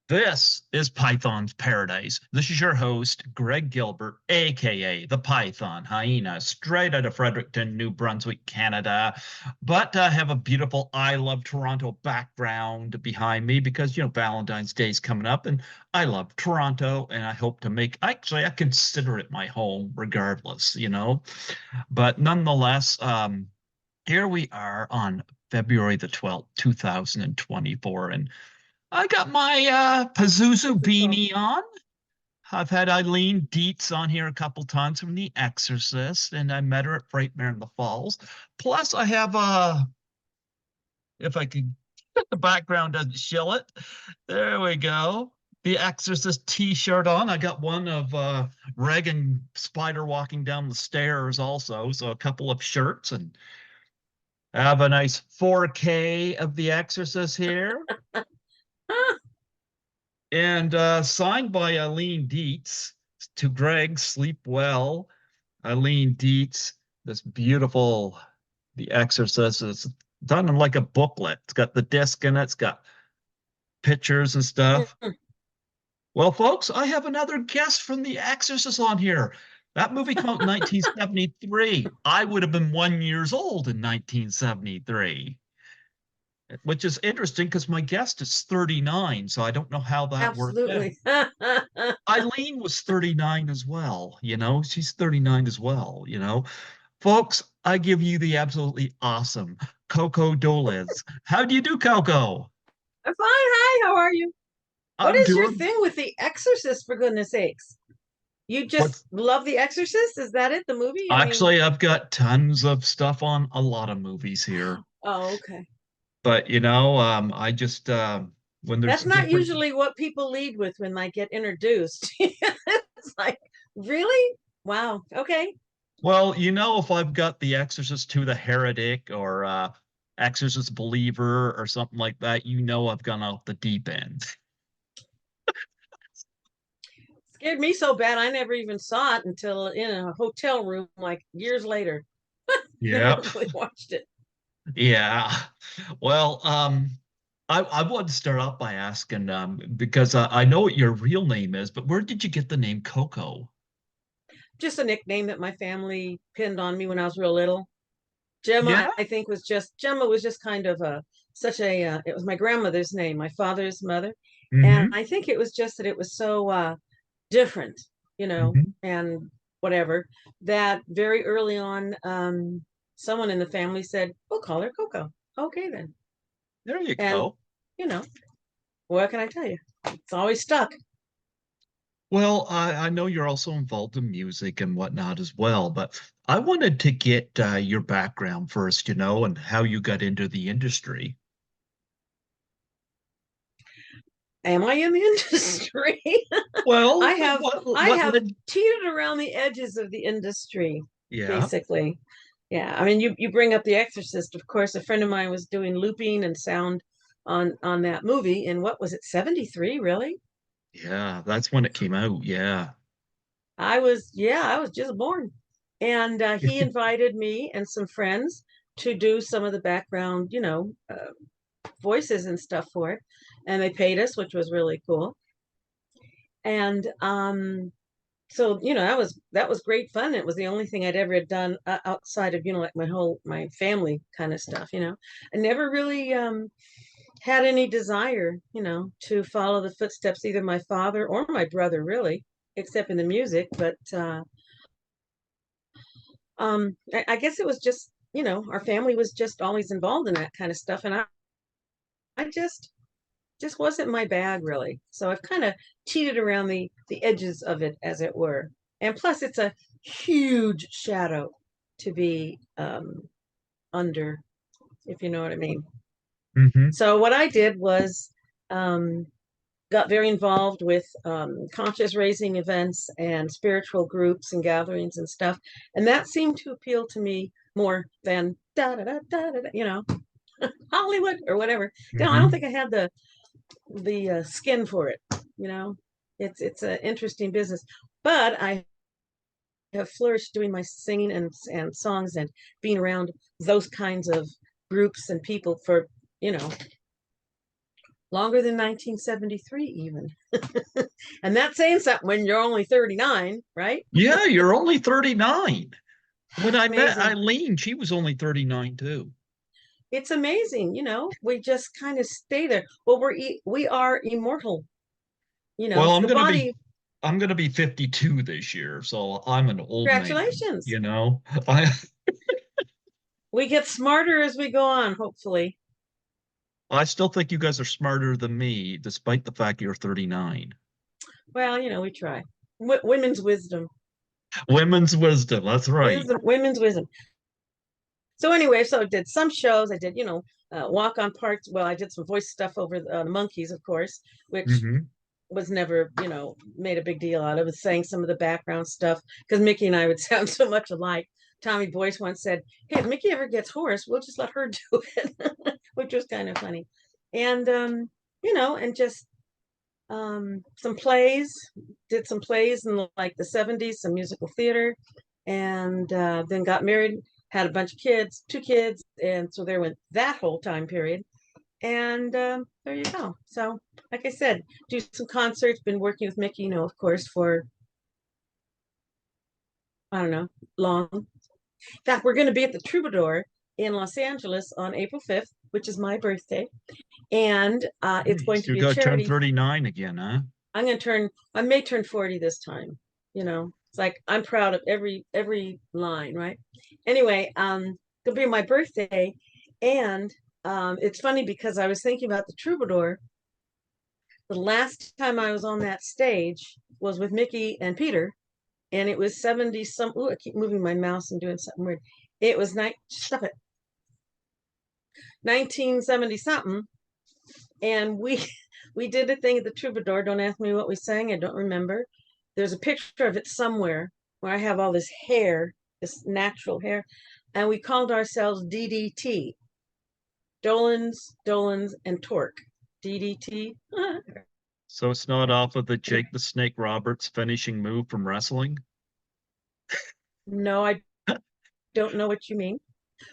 This is Python's Paradise. This is your host, Greg Gilbert, aka the Python Hyena, straight out of Fredericton, New Brunswick, Canada. But I have a beautiful I Love Toronto background behind me because, Valentine's Day is coming up and I love Toronto and I hope to actually, I consider it my home regardless. But nonetheless, here we are on February the 12th, 2024. And I got my Pazuzu Wonderful. beanie on. I've had Eileen Dietz on here a couple times from The Exorcist, and I met her at Frightmare in the Falls. Plus, I have if I could, the background doesn't show it. There we go. The Exorcist T-shirt on. I got one of Regan Spider walking down the stairs also, so a couple of shirts, and I have a nice 4K of The Exorcist here. Ah, And signed by Eileen Dietz to Greg, sleep well. Eileen Dietz, this beautiful The Exorcist. It's done in like a booklet. It's got the disc in it, it's got pictures and stuff. mm, Well, folks, I have another guest from The Exorcist on here. That movie came out in 1973. I would have been 1 year old in 1973, which is interesting because my guest is 39, so I don't know how that worked out. absolutely. Eileen was 39 as well, she's 39 as well, Folks, I give you the absolutely awesome Coco Dolenz. How do you do, Coco? I'm fine. Hi, how are you? What I'm is your doing thing with The Exorcist, for goodness sakes? You just what's love The Exorcist? Is that it, the movie? I mean, actually I've got tons of stuff on a lot of movies here. oh, okay. But I just when there's That's not different usually what people lead with when they get introduced. It's like, really? Wow. Okay. well, if I've got The Exorcist to the Heretic or Exorcist Believer or something like that, I've gone out the deep end. Scared me so bad I never even saw it until in a hotel room like years later. Never Yep. really watched it. Yeah. Well, I want to start off by asking, because I know what your real name is, but where did you get the name Coco? Just a nickname that my family pinned on me when I was real little. Gemma, Yeah. I think, was just Gemma was just kind of a such a it was my grandmother's name, my father's mother, and Mm-hmm. I think it was just that it was so different, Mm-hmm. and whatever, that very early on, someone in the family said, "We'll call her Coco." Okay, then, There you and go. you know, what can I tell you? It's always stuck. Well, I know you're also involved in music and whatnot as well, but I wanted to get your background first, and how you got into the industry. Am I in the industry? I Well, have I what have led? teetered around the edges of the industry, Yeah. basically. Yeah, I mean, you bring up The Exorcist. Of course, a friend of mine was doing looping and sound on that movie. And what was it, 73, really? Yeah, that's when it came out. Yeah. I was just born. And he invited me and some friends to do some of the background, voices and stuff for it. And they paid us, which was really cool. And so that was great fun. It was the only thing I'd ever done outside of like my family kind of stuff. I never really had any desire to follow the footsteps, either my father or my brother, really, except in the music. But I guess it was just our family was just always involved in that kind of stuff, and I just wasn't my bag, really. So I've kind of cheated around the edges of it, as it were. And plus, it's a huge shadow to be under, if you know what I mean. Hmm. So what I did was um, got very involved with conscious raising events and spiritual groups and gatherings and stuff, and that seemed to appeal to me more than da da da da da, Hollywood or whatever. I don't Hmm. think I had the skin for it. You know, it's an interesting business, but I have flourished doing my singing and songs and being around those kinds of groups and people for you know longer than 1973 even. And that's saying something when you're only 39, right? Yeah, you're only 39. When I met Amazing. Eileen, she was only 39 too. It's amazing, we just kind of stay there. Well, we are immortal, Well, the body. I'm gonna be 52 this year, so I'm an old man, Congratulations. you know. I We get smarter as we go on, hopefully. I still think you guys are smarter than me, despite the fact you're 39. Well, we try. Women's wisdom. Women's wisdom, that's right. Women's wisdom. So anyway, so I did some shows. I did, walk on parks. Well, I did some voice stuff over the Monkees, of course, which Hmm. was never, made a big deal out of it, saying some of the background stuff because Mickey and I would sound so much alike. Tommy Boyce once said, "Hey, if Mickey ever gets hoarse, we'll just let her do it," which was kind of funny. And and just some plays, did some plays in like the 70s, some musical theater, and then got married, had a bunch of kids, two kids, and so there went that whole time period. And there you go. So, like I said, do some concerts, been working with Mickey, of course, for, I don't know, long. In fact, we're going to be at the Troubadour in Los Angeles on April 5th, which is my birthday. And it's going Nice. to You're be a gonna turn charity. 39 again, huh? I may turn 40 this time. It's like I'm proud of every line, right? Anyway, it'll be my birthday. And it's funny because I was thinking about the Troubadour. The last time I was on that stage was with Mickey and Peter, and it was 70 some. Ooh, I keep moving my mouse and doing something weird. It was stop it, 1970 something, and we we did a thing at the Troubadour. Don't ask me what we sang. I don't remember. There's a picture of it somewhere where I have all this hair, this natural hair, and we called ourselves DDT, Dolenz, and Torque. DDT. So it's not off of the Jake the Snake Roberts finishing move from wrestling? No, I don't know what you mean.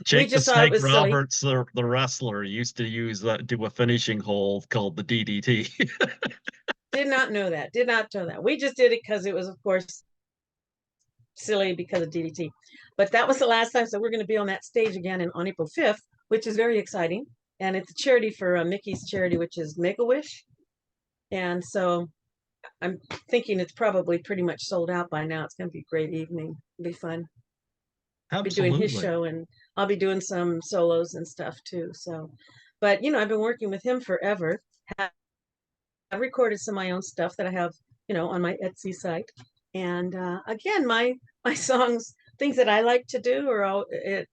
We Jake the just thought it Snake was silly. Roberts, the wrestler, used to use that do a finishing hold called the DDT. Did not know that. Did not know that. We just did it because it was, of course, silly because of DDT. But that was the last time. So we're going to be on that stage again on April 5th, which is very exciting. And it's a charity for Mickey's charity, which is Make a Wish. And so I'm thinking it's probably pretty much sold out by now. It's going to be a great evening. It'll be fun. Be doing his Absolutely. show, and I'll be doing some solos and stuff too. So, but I've been working with him forever. I've recorded some of my own stuff that I have, on my Etsy site. And again, my songs, things that I like to do, are all it.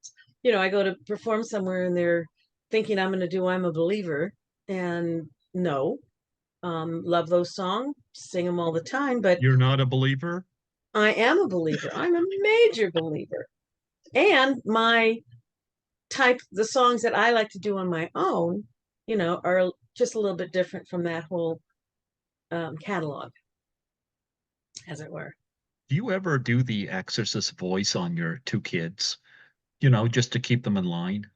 I go to perform somewhere and they're thinking I'm going to do "I'm a Believer," and no, love those songs, sing them all the time. But You're not a believer? I am a believer. I'm a major believer. And the songs that I like to do on my own, are just a little bit different from that whole catalog, as it were. Do you ever do the Exorcist voice on your two kids? Just to keep them in line?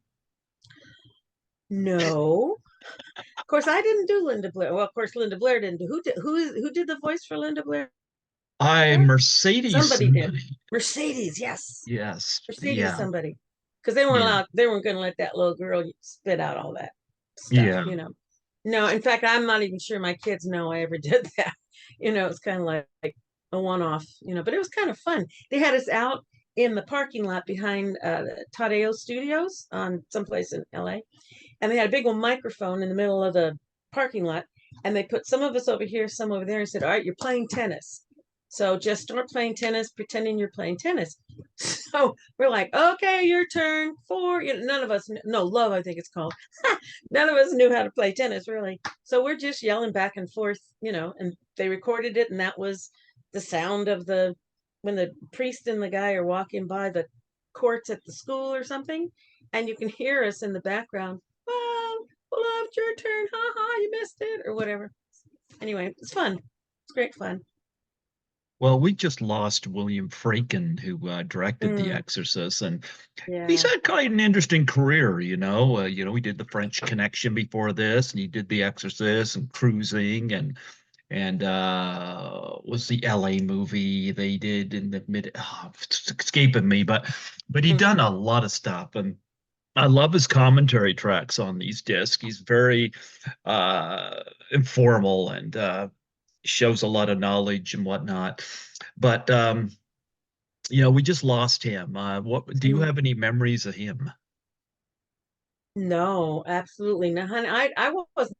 No, of course I didn't do Linda Blair. Well, of course Linda Blair didn't do. Who did the voice for Linda Blair? Mercedes Somebody did. somebody. Mercedes, yes, Yes. Mercedes Yeah. somebody, because they weren't Yeah. allowed. They weren't going to let that little girl spit out all that stuff. Yeah. No, in fact, I'm not even sure my kids know I ever did that. It's kind of like a one-off. But it was kind of fun. They had us out in the parking lot behind Tadeo Studios on someplace in LA, and they had a big old microphone in the middle of the parking lot, and they put some of us over here, some over there, and said, "All right, you're playing tennis. So just start playing tennis, pretending you're playing tennis." So we're like, "Okay, your turn. Four." None of us, no, love, I think it's called. None of us knew how to play tennis, really. So we're just yelling back and forth, and they recorded it, and that was the sound of when the priest and the guy are walking by the courts at the school or something, and you can hear us in the background. "Well, beloved, your turn. Ha ha, you missed it," or whatever. Anyway, it's fun. It's great fun. Well, we just lost William Friedkin, who directed The Mm, Exorcist, and he's yeah. had quite an interesting career. He did The French Connection before this, and he did The Exorcist and Cruising, and was the L.A. movie they did in the mid. Oh, it's escaping me, but he done Hmm. a lot of stuff, and I love his commentary tracks on these discs. He's very informal and shows a lot of knowledge and whatnot. But we just lost him. What do you Mm. have any memories of him? No, absolutely not. Honey, I wasn't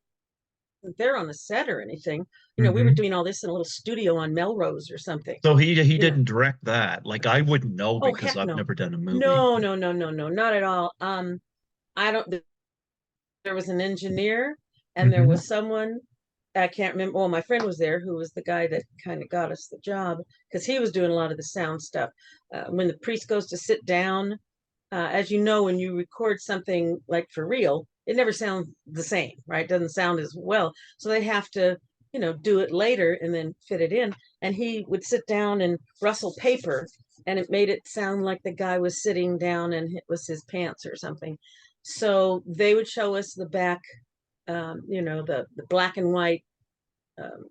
there on the set or anything. We were Hmm. doing all this in a little studio on Melrose or something, So he you know. didn't direct that. Like I wouldn't know Oh, because heck I've no. never done a movie. No, no, no, no, no, not at all. I don't, there was an engineer and there Hmm. was someone, I can't remember. Well, my friend was there who was the guy that kind of got us the job because he was doing a lot of the sound stuff. When the priest goes to sit down, as you know, when you record something like for real, it never sounds the same, right? It doesn't sound as well. So they have to, do it later and then fit it in. And he would sit down and rustle paper, and it made it sound like the guy was sitting down and it was his pants or something. So they would show us the back, the black and white um,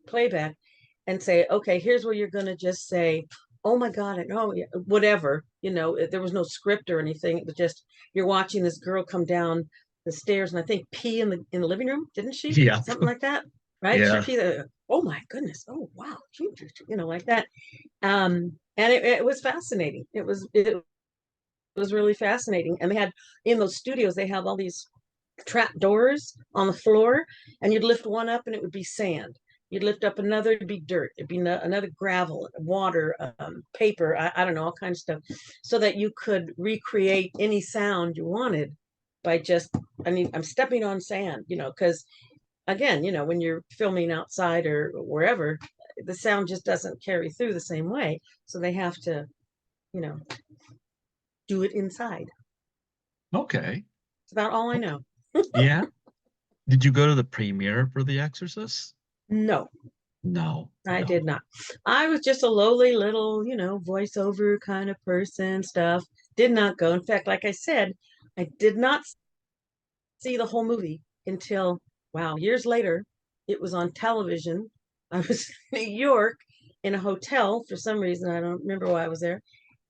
playback and say, okay, here's where you're going to just say, oh my God, and oh, yeah, whatever. There was no script or anything. It was just, you're watching this girl come down the stairs and I think pee in the living room, didn't she? Yeah, Something like that, right? She yeah. pee the, oh my goodness. Oh, wow. Like that. And it was fascinating. It was really fascinating. And they had in those studios, they have all these trap doors on the floor, and you'd lift one up and it would be sand. You'd lift up another, it'd be dirt. It'd be another gravel, water, paper. I don't know, all kinds of stuff, so that you could recreate any sound you wanted by just. I mean, I'm stepping on sand, because again, when you're filming outside or wherever, the sound just doesn't carry through the same way. So they have to, you know, do it inside. Okay. It's about all I Okay. know. Yeah. Did you go to the premiere for The Exorcist? No, No, I did no. not. I was just a lowly little, voiceover kind of person stuff. Did not go. In fact, like I said, I did not see the whole movie until, wow, years later. It was on television. I was in New York in a hotel for some reason. I don't remember why I was there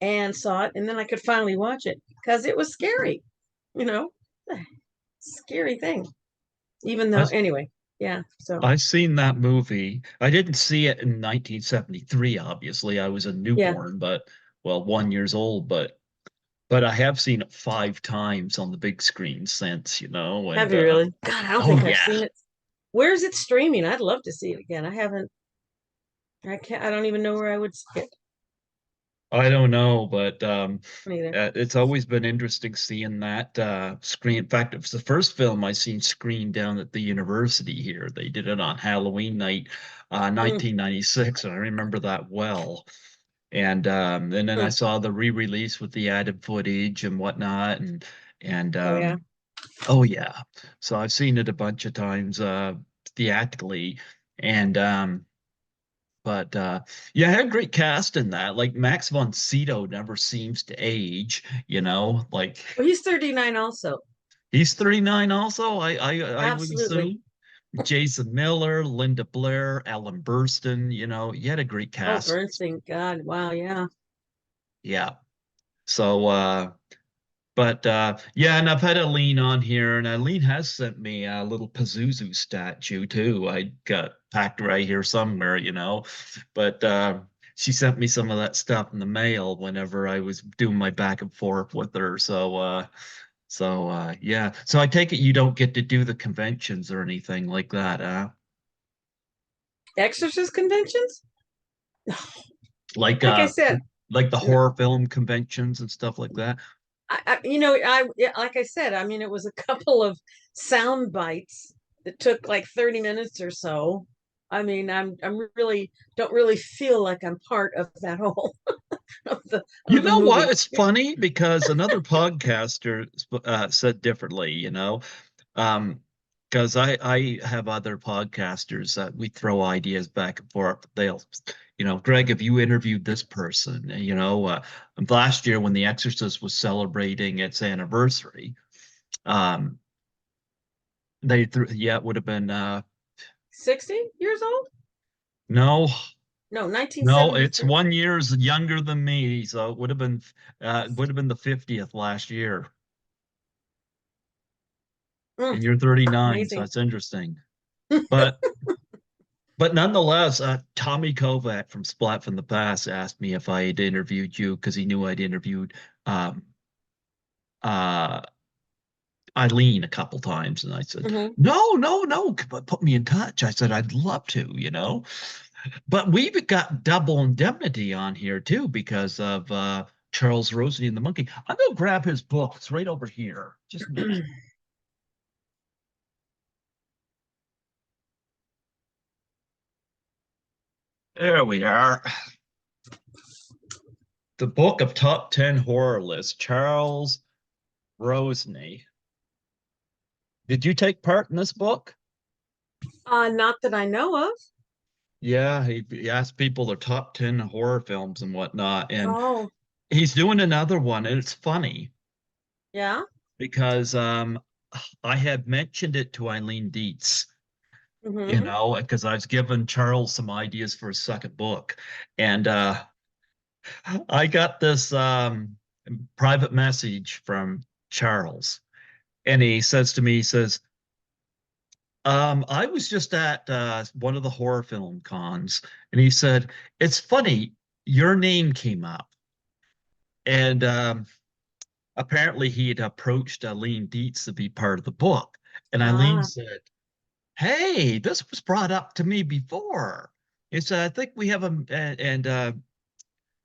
and saw it. And then I could finally watch it because it was scary, you know, scary thing. Even I though, anyway, yeah. So, I seen that movie. I didn't see it in 1973, obviously. I was a yeah. newborn, but well, 1 years old, but I have seen it 5 times on the big screen since, Have and you really? God, I don't oh think I've yeah. seen it. Where is it streaming? I'd love to see it again. I haven't. I can't. I don't even know where I would see it I don't know, but either. it's always been interesting seeing that screen. In fact, it was the first film I seen screened down at the university here. They did it on Halloween night, Mm, 1996, and I remember that well. And then I mm. saw the re-release with the added footage and whatnot, and Oh yeah. oh yeah. So I've seen it a bunch of times theatrically, and but yeah, I had a great cast in that. Like Max von Sydow never seems to age, like Well, he's 39 also. he's 39 also. I would Absolutely. assume. Jason Miller, Linda Blair, Ellen Burstyn, you had a great Oh, cast. Bernstein. God. Wow. Yeah. Yeah. So but yeah, and I've had Eileen on here, and Eileen has sent me a little Pazuzu statue too. I got packed right here somewhere, But she sent me some of that stuff in the mail whenever I was doing my back and forth with her. So yeah. So I take it you don't get to do the conventions or anything like that, Exorcist conventions. like Like I uh said, like the no. horror film conventions and stuff like that. Yeah, like I said, I mean, it was a couple of sound bites that took like 30 minutes or so. I mean, I'm really don't really feel like I'm part of that whole of the You of the know what? movie. It's funny because another podcaster said differently, Um, because I have other podcasters that we throw ideas back and forth. They'll, Greg, have you interviewed this person? Last year when The Exorcist was celebrating its anniversary, um, they threw, yeah, it would have been 60 years old? no, No, no, it's 1973. 1 year younger than me, so it would have been the 50th last year, Mm, and you're 39, so amazing. that's interesting. But But nonetheless, Tommy Kovac from Splat from the Past asked me if I had interviewed you because he knew I'd interviewed um, uh, Eileen a couple times. And I said, Hmm. no, no, no, but put me in touch. I said, I'd love to. But we've got double indemnity on here too because of Charles Rosny and the Monkey. I'm going to grab his book. It's right over here. Just a minute. There we are. The book of top 10 horror list, Charles Rosny. Did you take part in this book? Not that I know of. Yeah, he asked people their top 10 horror films and whatnot. And Oh, he's doing another one, and it's funny yeah. because I had mentioned it to Eileen Dietz, Hmm. because I was giving Charles some ideas for his second book. And I got this private message from Charles, and he says to me, he says, I was just at one of the horror film cons, and he said, "It's funny, your name came up." And apparently he had approached Eileen Dietz to be part of the book. And Eileen Ah, said, "Hey, this was brought up to me before." He said, "I think we have and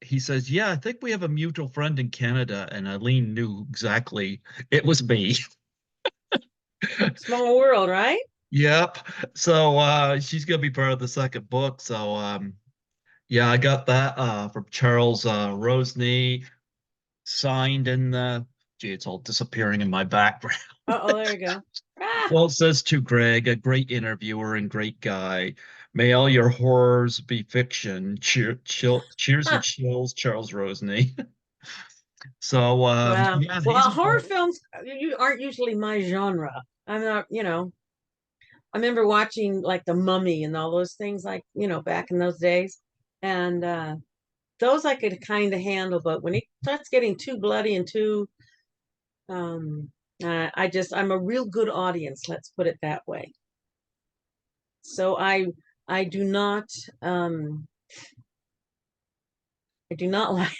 he says, "Yeah, I think we have a mutual friend in Canada." And Eileen knew exactly it was me. small world, right? Yep. So she's gonna be part of the second book. So yeah, I got that from Charles Rosny, signed in the. Gee, it's all disappearing in my background. Uh-oh, there you go. Ah, Well, it says to Greg, a great interviewer and great guy. May all your horrors be fiction. Cheers and huh. chills, Charles Rosny. So, Wow. yeah, he's Well, a horror horror. films you aren't usually my genre. I'm not. I remember watching like The Mummy and all those things like, back in those days. And those I could kind of handle, but when it starts getting too bloody and too um I'm a real good audience, let's put it that way. So I do not um I do not like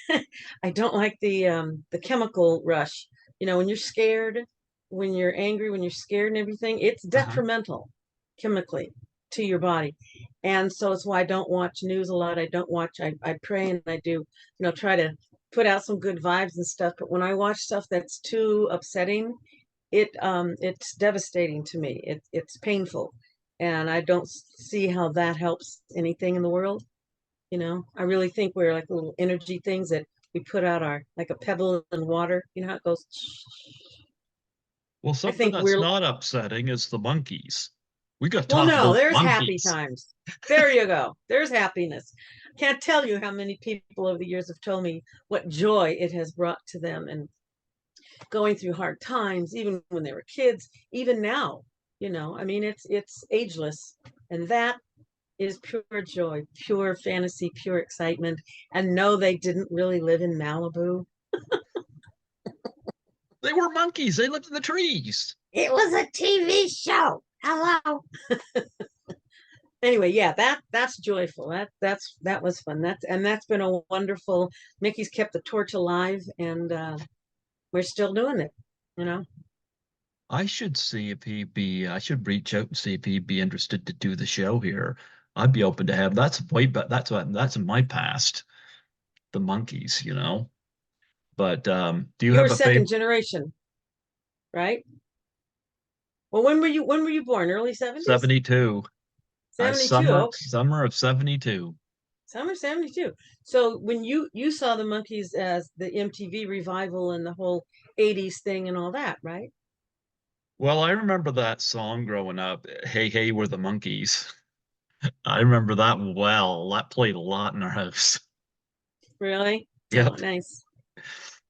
I don't like the chemical rush. When you're scared, when you're angry, when you're scared and everything, it's Uh-huh. detrimental chemically to your body. And so it's why I don't watch news a lot. I don't watch I pray and I do, try to put out some good vibes and stuff. But when I watch stuff that's too upsetting, it's devastating to me. It's painful. And I don't see how that helps anything in the world. I really think we're like little energy things that we put out our like a pebble in water. You know how it goes. Well, I something think that's we're not upsetting is the monkeys. We got to well, talk no, about there's happy monkeys. times. There you go. There's happiness. Can't tell you how many people over the years have told me what joy it has brought to them and going through hard times, even when they were kids, even now. I mean, it's ageless, and that is pure joy, pure fantasy, pure excitement. And no, they didn't really live in Malibu. They were monkeys. They lived in the trees. It was a TV show. Hello. Anyway, yeah, that's joyful. That was fun. That's been a wonderful. Mickey's kept the torch alive, and we're still doing it. You know. I should see if he'd be, I should reach out and see if he'd be interested to do the show here. I'd be open to have, that's way, but that's in my past, the monkeys. But do you You were have a second favorite? generation, right? Well, when were you born? Early 70s? 72. I 72. summer Oh, summer of 72. summer 72. So when you saw the Monkees as the MTV revival and the whole 80s thing and all that, right? Well, I remember that song growing up. Hey, hey, we're the Monkees. I remember that well. That played a lot in our house. Really? Oh, Yep. nice.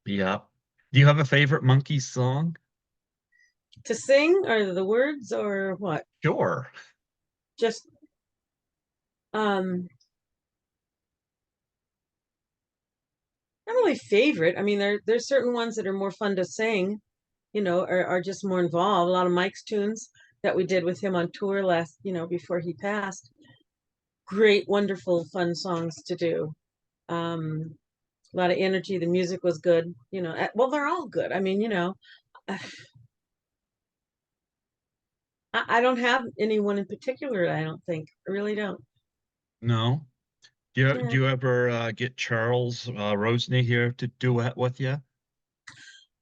Yep. Do you have a favorite Monkees song? To sing or the words or what? Sure. Just um not really favorite. I mean, there's certain ones that are more fun to sing, are just more involved. A lot of Mike's tunes that we did with him on tour last, before he passed. Great, wonderful, fun songs to do. A lot of energy. The music was good. Well, they're all good. I mean, I don't have anyone in particular. I don't think. I really don't. No. Do Yeah. you ever get Charles Rosny here to duet with you?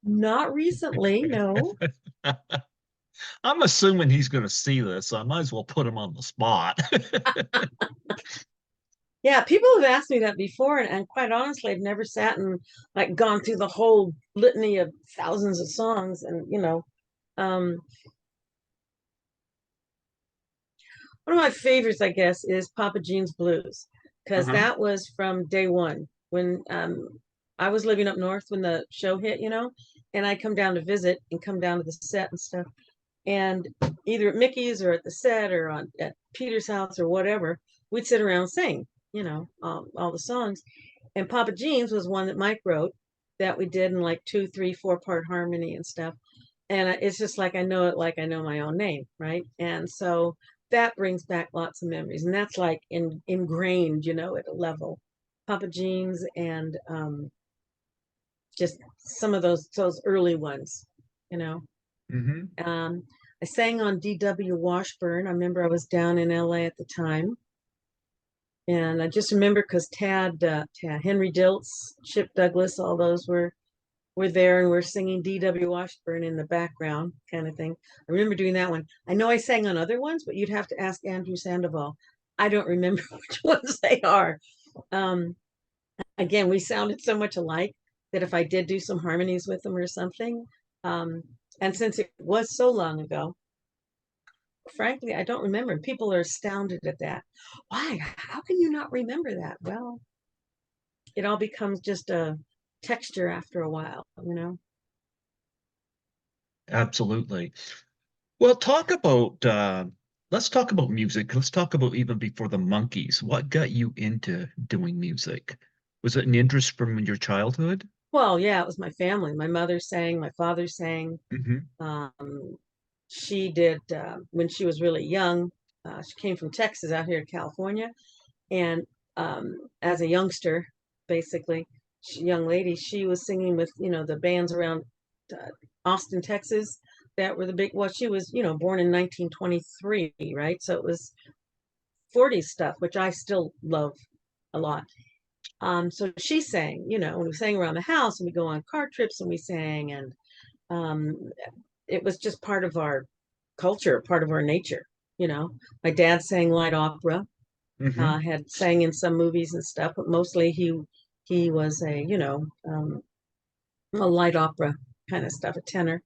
Not recently, no. I'm assuming he's going to see this, so I might as well put him on the spot. Yeah, people have asked me that before, and quite honestly, I've never sat and like gone through the whole litany of thousands of songs. And um, one of my favorites, I guess, is Papa Jean's Blues, because Uh-huh. that was from day one when I was living up north when the show hit, and I come down to visit and come down to the set and stuff. And either at Mickey's or at the set or at Peter's house or whatever, we'd sit around and sing, all the songs. And Papa Jean's was one that Mike wrote that we did in like 2, 3, 4-part harmony and stuff. And it's just like I know it like I know my own name, right? And so that brings back lots of memories, and that's like ingrained, at a level. Papa Jean's and just some of those early ones, you know. Hmm. Um, I sang on D.W. Washburn. I remember I was down in LA at the time. And I just remember because Tad, Henry Diltz, Chip Douglas, all those were there, and we're singing D.W. Washburn in the background, kind of thing. I remember doing that one. I know I sang on other ones, but you'd have to ask Andrew Sandoval. I don't remember which ones they are. Um, again, we sounded so much alike that if I did do some harmonies with them or something, um, and since it was so long ago, frankly, I don't remember. People are astounded at that. Why? How can you not remember that? Well, it all becomes just a texture after a while. Absolutely. Well, let's talk about music. Let's talk about even before the Monkees. What got you into doing music? Was it an interest from your childhood? Well, yeah, it was my family. My mother sang, my father sang. Hmm. Um, she did when she was really young. She came from Texas out here to California, and as a youngster, basically, young lady, she was singing with the bands around uh, Austin, Texas, that were the big. Well, she was born in 1923, right? So it was 40s stuff, which I still love a lot. So she sang, and we sang around the house, and we go on car trips, and we sang, and um, it was just part of our culture, part of our nature. My dad sang light opera, Hmm. had sang in some movies and stuff, but mostly he was a light opera kind of stuff, a tenor.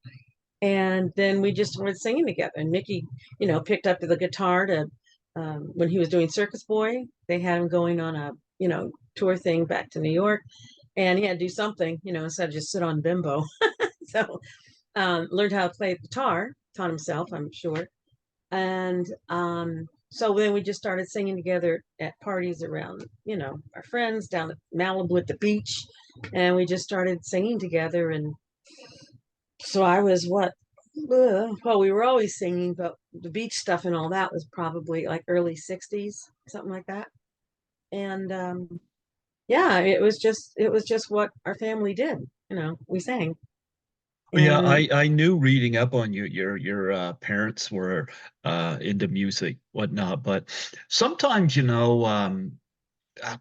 And then we just started singing together. And Mickey, picked up the guitar to when he was doing Circus Boy. They had him going on a tour thing back to New York, and he had to do something, instead of just sit on bimbo. So learned how to play the guitar, taught himself, I'm sure. And so then we just started singing together at parties around, our friends down at Malibu at the beach. And we just started singing together. And so I was what? Well, we were always singing, but the beach stuff and all that was probably like early 60s, something like that. And yeah, it was just what our family did. We sang. Yeah, And I knew reading up on you, your parents were into music, whatnot, but sometimes,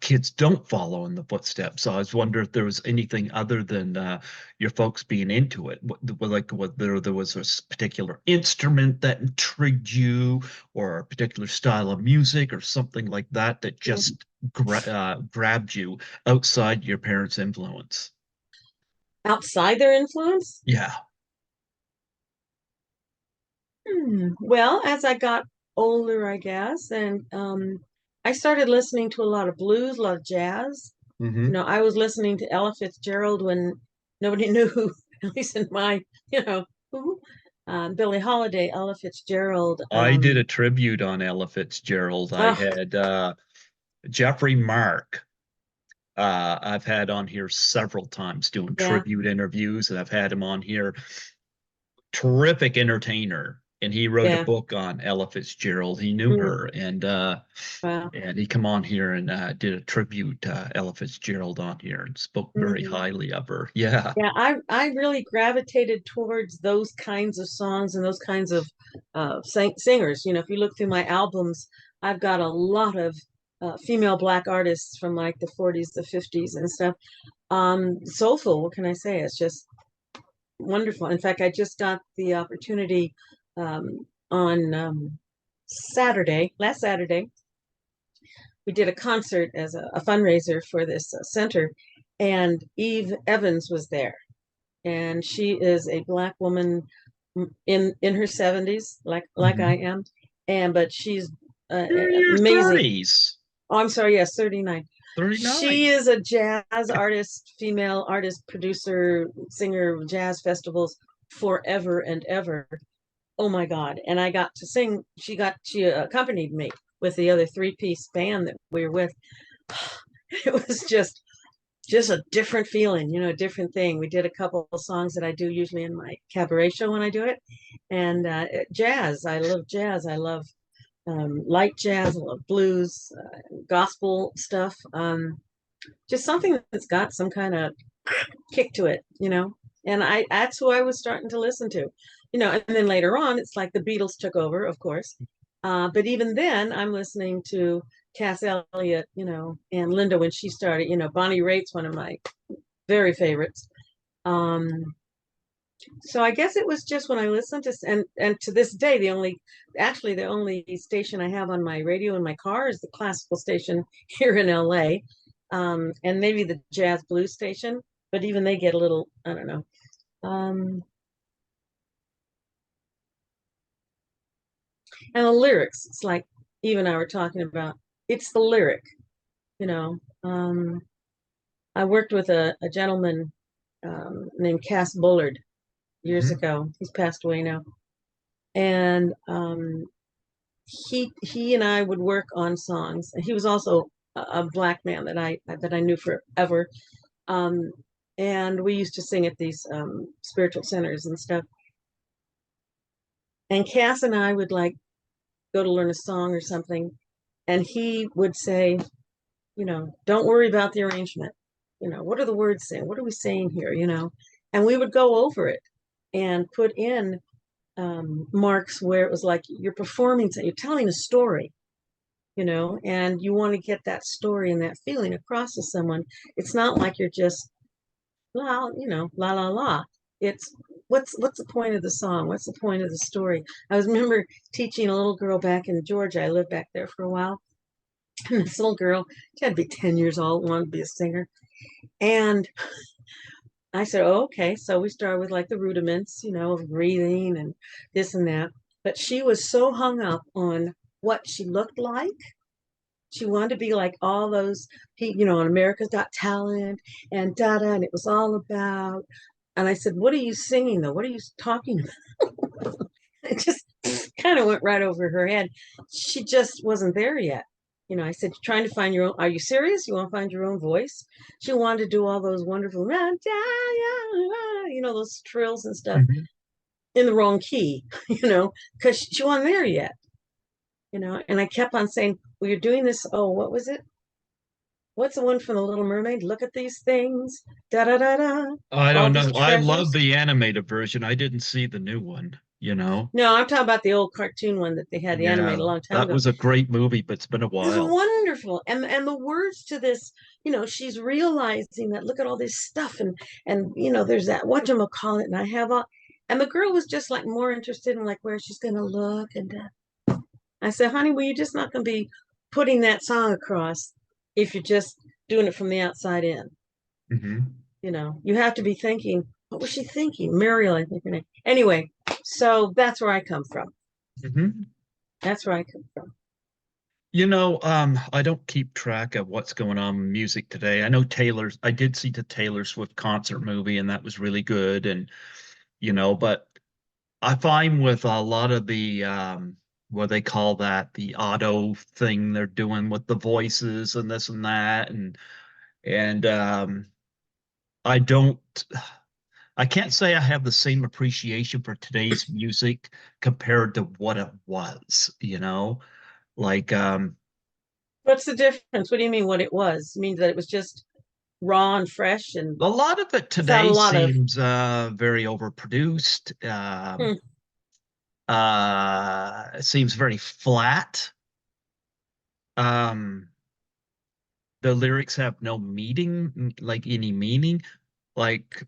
kids don't follow in the footsteps. So I was wondering if there was anything other than your folks being into it. Like, whether there was a particular instrument that intrigued you, or a particular style of music, or something like that that just grabbed you outside your parents' influence. outside their influence, Yeah. Well, as I got older, I guess, and I started listening to a lot of blues, a lot of jazz. Hmm. I was listening to Ella Fitzgerald when nobody knew who, at least in my, who, Billie Holiday, Ella Fitzgerald. I did a tribute on Ella Fitzgerald. I Oh, had Jeffrey Mark. I've had on here several times doing yeah, tribute interviews, and I've had him on here. Terrific entertainer, and he wrote a yeah, book on Ella Fitzgerald. He knew mm, her, wow. and he come on here and did a tribute to Ella Fitzgerald on here and spoke very Hmm. highly of her. Yeah. Yeah, I really gravitated towards those kinds of songs and those kinds of singers. If you look through my albums, I've got a lot of female black artists from like the 40s, the 50s, and stuff. Soulful, what can I say? It's just wonderful. In fact, I just got the opportunity on last Saturday, we did a concert as a fundraiser for this center, and Eve Evans was there, and she is a black woman in her 70s, like I Hmm. am, but she's You're in your amazing. 30s, Oh, I'm sorry, yes, 39. She 39. is a jazz artist, female artist, producer, singer of jazz festivals forever and ever. Oh my God. And I got to sing. She accompanied me with the other three-piece band that we were with. It was just a different feeling, a different thing. We did a couple of songs that I do usually in my cabaret show when I do it. And jazz. I love jazz. I love light jazz. I love blues, gospel stuff. Just something that's got some kind of kick to it. And that's who I was starting to listen to. And then later on, it's like the Beatles took over, of course. But even then, I'm listening to Cass Elliot, and Linda when she started. Bonnie Raitt's one of my very favorites. Um, so I guess it was just when I listened to, and to this day, the only station I have on my radio in my car is the classical station here in LA, and maybe the jazz blues station, but even they get a little, I don't know. Um, and the lyrics, it's like Eve and I were talking about, it's the lyric, you know. I worked with a gentleman named Cass Bullard years Hmm. ago. He's passed away now. And he and I would work on songs. He was also a black man that I knew forever. Um, and we used to sing at these spiritual centers and stuff. And Cass and I would like go to learn a song or something, and he would say, don't worry about the arrangement. What are the words saying? What are we saying here? And we would go over it and put in marks where it was like you're performing, you're telling a story, and you want to get that story and that feeling across to someone. It's not like you're just la la la. It's what's the point of the song? What's the point of the story? I was remember teaching a little girl back in Georgia. I lived back there for a while. And this little girl, she had to be 10 years old, wanted to be a singer. And I said, oh, okay. So we started with like the rudiments, of breathing and this and that. But she was so hung up on what she looked like. She wanted to be like all those, on America's Got Talent and da da, and it was all about. And I said, "What are you singing though? What are you talking about?" It just kind of went right over her head. She just wasn't there yet. I said, "You're trying to find your own. Are you serious? You want to find your own voice?" She wanted to do all those wonderful, those trills and stuff Hmm. in the wrong key, because she wasn't there yet. And I kept on saying, well, you're doing this. Oh, what was it? What's the one from The Little Mermaid? Look at these things. Da da da da. I All don't these know. I love treasures. the animated version. I didn't see the new one. No, I'm talking about the old cartoon one that they had animated Yeah, a long time that ago. was a great movie, but it's been a It's while. wonderful. And the words to this, she's realizing that look at all this stuff and there's that whatchamacallit and I have all and the girl was just like more interested in like where she's gonna look and I said, honey, well, you're just not gonna be putting that song across if you're just doing it from the outside in. Hmm. You have to be thinking, what was she thinking? Muriel, I think her name. Anyway, so that's where I come from. Hmm. That's where I come from. I don't keep track of what's going on in music today. I did see the Taylor Swift concert movie, and that was really good. But I find with a lot of the what they call that, the auto thing they're doing with the voices and this and that, and I don't I can't say I have the same appreciation for today's music compared to what it was. Like What's the difference? What do you mean what it was? You mean that it was just raw and fresh and a lot of it without a today lot of seems very overproduced. hmm, It seems very flat. Um, the lyrics have no meaning, like any meaning. Like,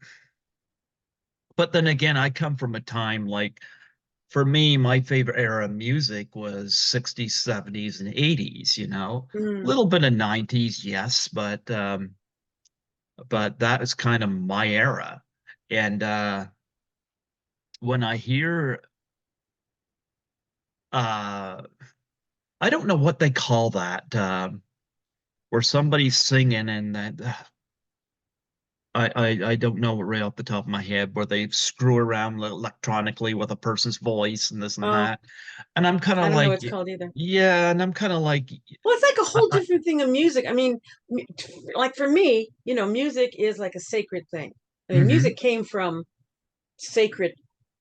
but then again, I come from a time like for me, my favorite era of music was 60s, 70s, and 80s. A hmm. little bit of 90s, yes, but that is kind of my era. And when I hear uh I don't know what they call that, where somebody's singing and I don't know it right off the top of my head, where they screw around electronically with a person's voice and this and Oh, that. And I'm kind I of don't know what like, it's called either. yeah, and I'm kind of like, Well, it's like a I, whole I, different thing of music. I mean, like for me, music is like a sacred thing. I mean, hmm music came from sacred.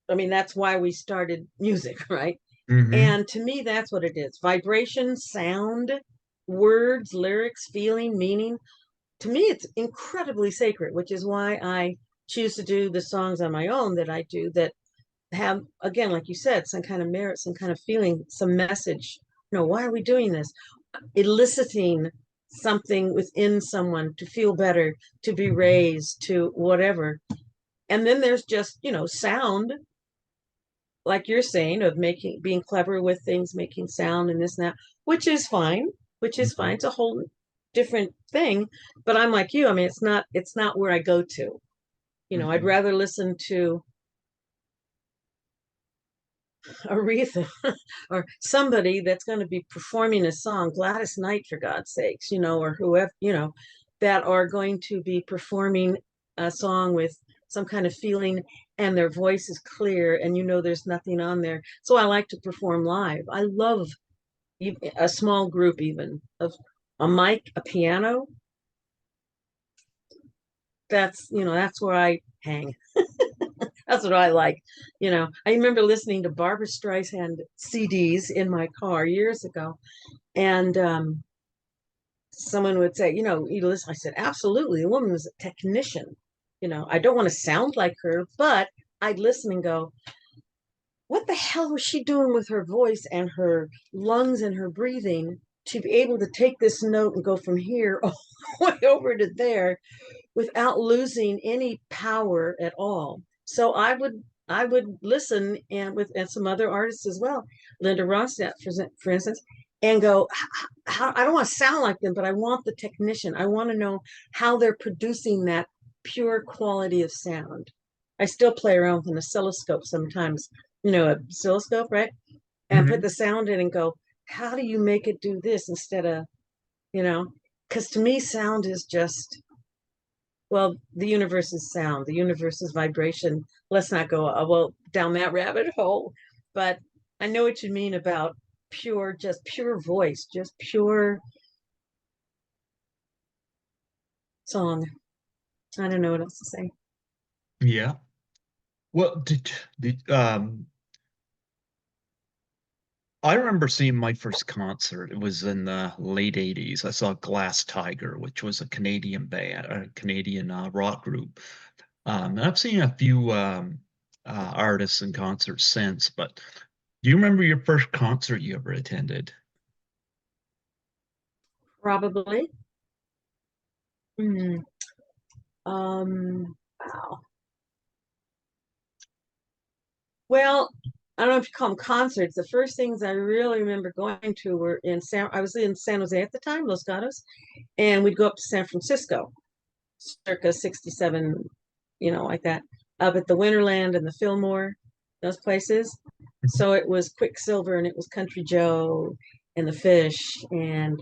I mean, that's why we started music, right? hmm And to me, that's what it is. Vibration, sound, words, lyrics, feeling, meaning. To me, it's incredibly sacred, which is why I choose to do the songs on my own that I do that have, again, like you said, some kind of merit, some kind of feeling, some message. Why are we doing this? Eliciting something within someone to feel better, to be raised, to whatever. And then there's just, sound, like you're saying, of being clever with things, making sound and this and that, which is fine, which is fine. It's a whole different thing. But I'm like you. I mean, it's not where I go to. I'd hmm rather listen to Aretha or somebody that's going to be performing a song, Gladys Knight, for God's sakes, or whoever, that are going to be performing a song with some kind of feeling and their voice is clear and there's nothing on there. So I like to perform live. I love a small group, even of a mic, a piano. That's where I hang. That's what I like. I remember listening to Barbara Streisand CDs in my car years ago, and someone would say, you listen. I said, absolutely. The woman was a technician. I don't want to sound like her, but I'd listen and go, what the hell was she doing with her voice and her lungs and her breathing to be able to take this note and go from here all the way over to there without losing any power at all? So I would listen and some other artists as well, Linda Ronstadt, for instance, and go, how I don't want to sound like them, but I want the technician. I want to know how they're producing that pure quality of sound. I still play around with an oscilloscope sometimes, a oscilloscope, right? And put hmm the sound in and go, how do you make it do this instead of, you know, because to me, sound is just, well, the universe is sound, the universe is vibration. Let's not go well down that rabbit hole, but I know what you mean about just pure voice, just pure song. I don't know what else to say. Yeah. Well, did I remember seeing my first concert. It was in the late 80s. I saw Glass Tiger, which was a Canadian band, a Canadian rock group. And I've seen a few artists in concerts since, but do you remember your first concert you ever attended? Probably. Hmm. Wow. Well, I don't know if you call them concerts. The first things I really remember going to were I was in San Jose at the time, Los Gatos, and we'd go up to San Francisco, circa 67, like that, up at the Winterland and the Fillmore. those places. So it was Quicksilver and it was Country Joe and the Fish and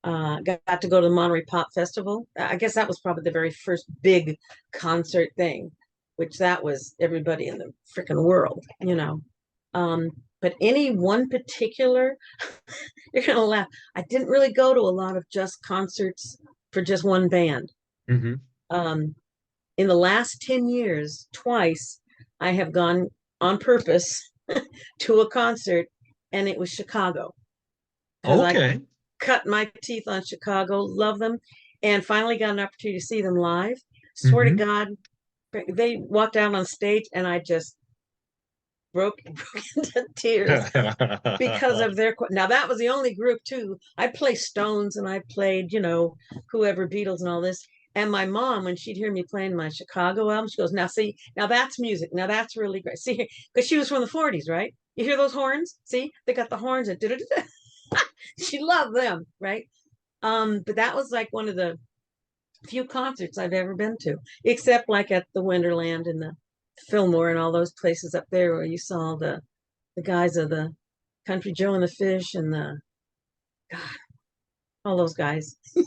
got to go to the Monterey Pop Festival. I guess that was probably the very first big concert thing, which that was everybody in the freaking world, you know. Um, but any one particular, you're gonna laugh. I didn't really go to a lot of just concerts for just one band. Hmm. Um, in the last 10 years, twice I have gone on purpose to a concert, and it was Chicago because I Okay. cut my teeth on Chicago, love them, and finally got an opportunity to see them live. Swear to Hmm. God, they walked out on stage and I just broke into tears because of their. Now that was the only group too. I play Stones and I played, whoever Beatles and all this. And my mom, when she'd hear me playing my Chicago album, she goes, "Now see, now that's music. Now that's really great." See, because she was from the '40s, right? You hear those horns? See, they got the horns and she loved them, right? But that was like one of the few concerts I've ever been to, except like at the Winterland and the Fillmore and all those places up there where you saw the guys of the Country Joe and the Fish and the God, all those guys. I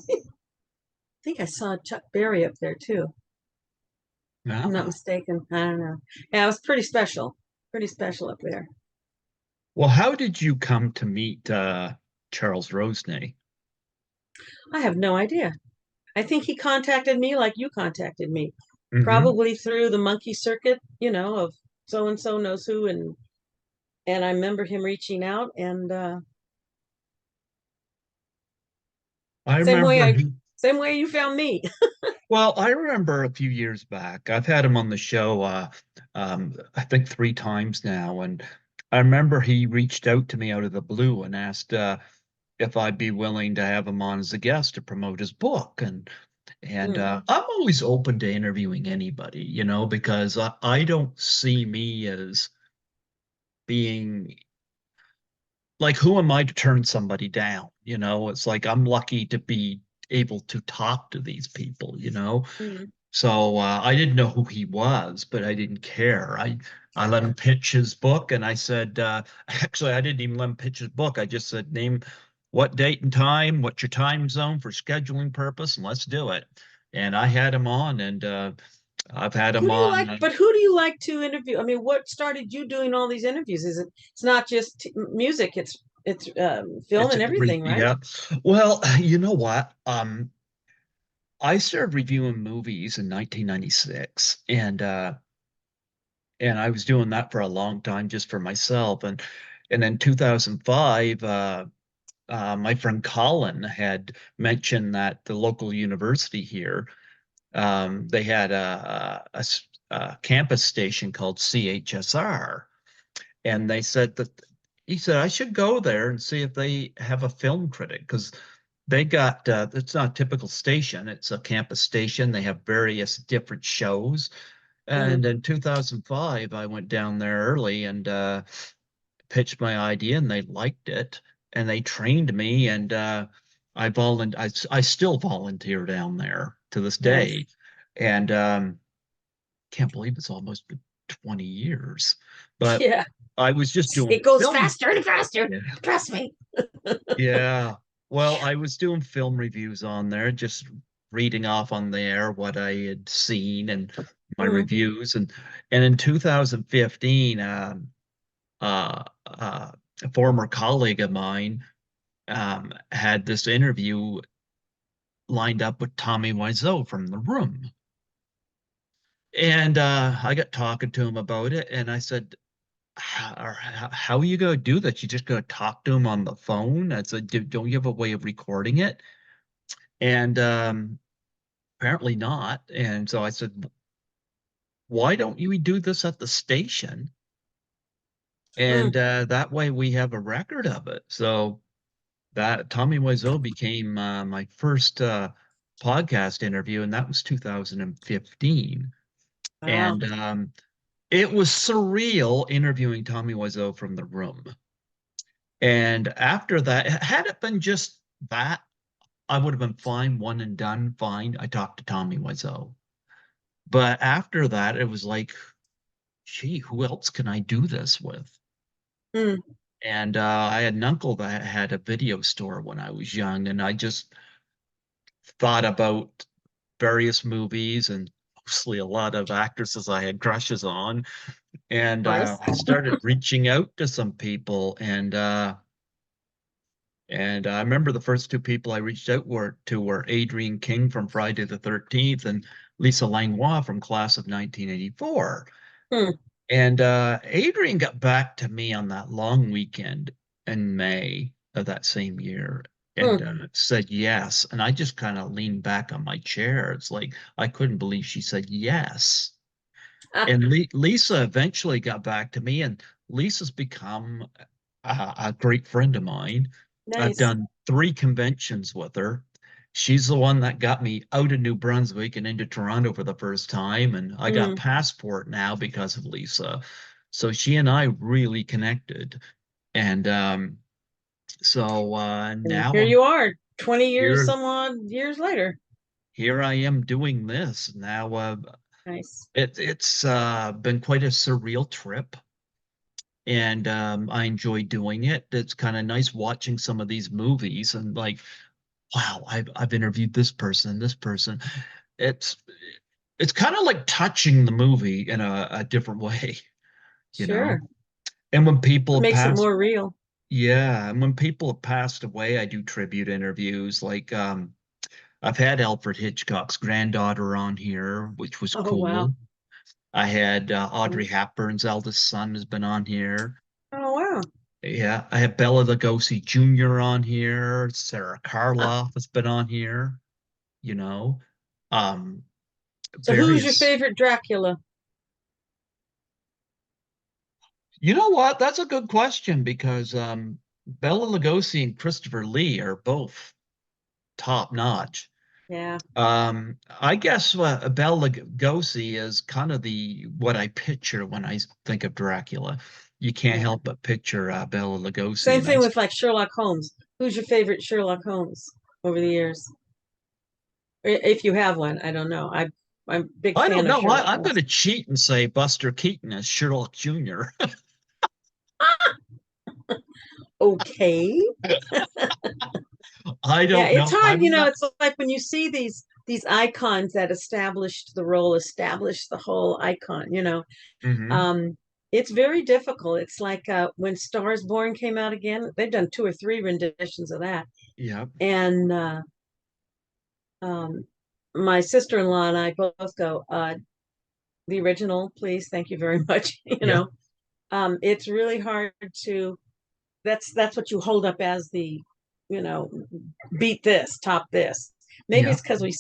think I saw Chuck Berry up there too. If I'm not Ah. mistaken. I don't know. Yeah, it was pretty special up there. Well, how did you come to meet Charles Rosenay? I have no idea. I think he contacted me like you contacted me, Hmm. probably through the monkey circuit, of so and so knows who, and I remember him reaching out, and I same way remember I he, same way you found me. well, I remember a few years back. I've had him on the show, I think 3 times now, and I remember he reached out to me out of the blue and asked if I'd be willing to have him on as a guest to promote his book, and Mm, I'm always open to interviewing anybody, because I don't see me as being like, who am I to turn somebody down? It's like I'm lucky to be able to talk to these people. mm. So I didn't know who he was, but I didn't care. I let him pitch his book, and I said, actually, I didn't even let him pitch his book. I just said, name what date and time, what's your time zone for scheduling purpose, and let's do it. And I had him on, and I've had Who him do you on. like? But who do you like to interview? I mean, what started you doing all these interviews? Is it? It's not just music. It's film It's and everything, right? yeah. Well, you know what? I started reviewing movies in 1996, and I was doing that for a long time just for myself. And in 2005, my friend Colin had mentioned that the local university here, they had a campus station called CHSR, and he said I should go there and see if they have a film critic because they got it's not a typical station, it's a campus station. They have various different shows. Mm. And in 2005, I went down there early and pitched my idea, and they liked it, and they trained me, and I still volunteer down there to this Nice. day, and can't believe it's almost been 20 years. But Yeah. I was just doing It goes film. faster and faster. Yeah. Trust me. Yeah. Well, I was doing film reviews on there, just reading off on there what I had seen and my Mm. reviews. And in 2015, a former colleague of mine had this interview lined up with Tommy Wiseau from The Room. And I got talking to him about it, and I said, how are you going to do that? You just going to talk to him on the phone? I said, don't you have a way of recording it?" And apparently not. And so I said, why don't you do this at the station? And Mm. that way we have a record of it. So that Tommy Wiseau became my first podcast interview, and that was 2015. Wow. And it was surreal interviewing Tommy Wiseau from The Room. And after that, had it been just that, I would have been fine, one and done, fine. I talked to Tommy Wiseau. But after that, it was like gee, who else can I do this with? Mm, And I had an uncle that had a video store when I was young, and I just thought about various movies and mostly a lot of actresses I had crushes on. of And course. I started reaching out to some people, and I remember the first two people I reached out to were Adrienne King from Friday the 13th and Lisa Langlois from Class of 1984. Mm, And Adrian got back to me on that long weekend in May of that same year and mm. said yes. And I just kind of leaned back on my chair. It's like I couldn't believe she said yes. Ah, And Lisa eventually got back to me, and Lisa's become a great friend of mine. I've nice. done three conventions with her. She's the one that got me out of New Brunswick and into Toronto for the first time, and I got Mm. passport now because of Lisa. So she and I really connected, and so And now here I'm you are, 20 years, here. some odd years later. Here I am doing this now. Nice. It's been quite a surreal trip, and I enjoy doing it. It's kind of nice watching some of these movies and like, wow, I've interviewed this person and this person. It's it's kind of like touching the movie in a different way, you know. Sure. And when people It have makes it passed, more real. yeah, and when people have passed away, I do tribute interviews. Like I've had Alfred Hitchcock's granddaughter on here, which was Oh, wow. cool. I had Mm. Audrey Hepburn's eldest son has been on here. Oh, wow. Yeah, I have Bela Lugosi Jr. on here. Sarah Huh. Karloff has been on here, you know. Um, So who's your various. favorite Dracula? You know what? That's a good question because Bela Lugosi and Christopher Lee are both top notch. Yeah, I guess Bela Lugosi is kind of the what I picture when I think of Dracula. You can't yeah. help but picture Bela Lugosi, Same and thing that's with like Sherlock Holmes. Who's your favorite Sherlock Holmes over the years? If you have one, I don't know. I'm a big I don't fan of know. Sherlock I'm going Holmes. to cheat and say Buster Keaton as Sherlock Jr. Okay. I Yeah, don't it's know. hard, I'm not. it's like when you see these icons that established the role, established the whole icon. Hmm. Um, it's very difficult. It's like when Stars Born came out again, they've done two or three renditions of that. Yeah. And um, my sister-in-law and I both go, the original, please, thank you very much. Yeah. It's really hard to that's what you hold up as the, you know, beat this, top this. Maybe Yeah. it's because we